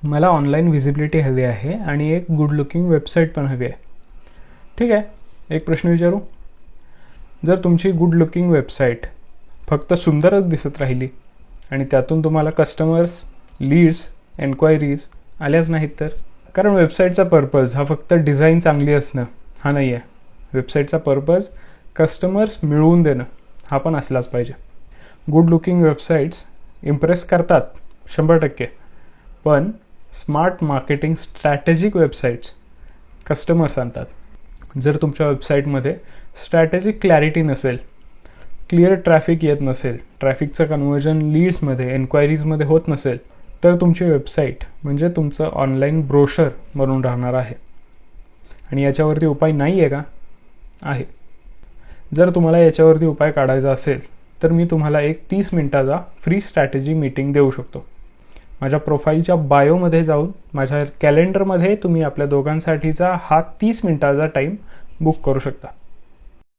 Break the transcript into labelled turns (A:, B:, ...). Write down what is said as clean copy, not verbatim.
A: मला online visibility हवी आहे आणि एक गुड लुकिंग वेबसाईट पण हवी आहे. ठीक आहे, एक प्रश्न विचारू. जर तुमची गुड लुकिंग वेबसाईट फक्त सुंदरच दिसत राहिली आणि त्यातून तुम्हाला कस्टमर्स, लीड्स, एन्क्वायरीज आल्याच नाहीत तर? कारण वेबसाईटचा पर्पज हा फक्त डिझाईन चांगली असणं हा नाही आहे. वेबसाईटचा पर्पज कस्टमर्स मिळवून देणं हा पण असलाच पाहिजे. गुड लुकिंग वेबसाईट्स इम्प्रेस करतात 100%, पण smart marketing strategic websites customers आणतात. जर तुमच्या वेबसाईटमध्ये स्ट्रॅटेजिक क्लॅरिटी नसेल, क्लिअर ट्रॅफिक येत नसेल, ट्रॅफिकचं कन्व्हर्जन लीड्समध्ये, एन्क्वायरीजमध्ये होत नसेल, तर तुमची वेबसाईट म्हणजे तुमचं ऑनलाईन ब्रोशर बनून राहणार आहे. आणि याच्यावरती उपाय नाही आहे का? आहे. जर तुम्हाला याच्यावरती उपाय काढायचा असेल तर मी तुम्हाला एक 30 मिनिटाचा फ्री स्ट्रॅटेजी मीटिंग देऊ शकतो. माझ्या प्रोफाईलच्या बायोमध्ये जाऊन माझ्या कॅलेंडरमध्ये तुम्ही आपल्या दोघांसाठीचा हा 30 मिनिटाचा टाईम बुक करू शकता.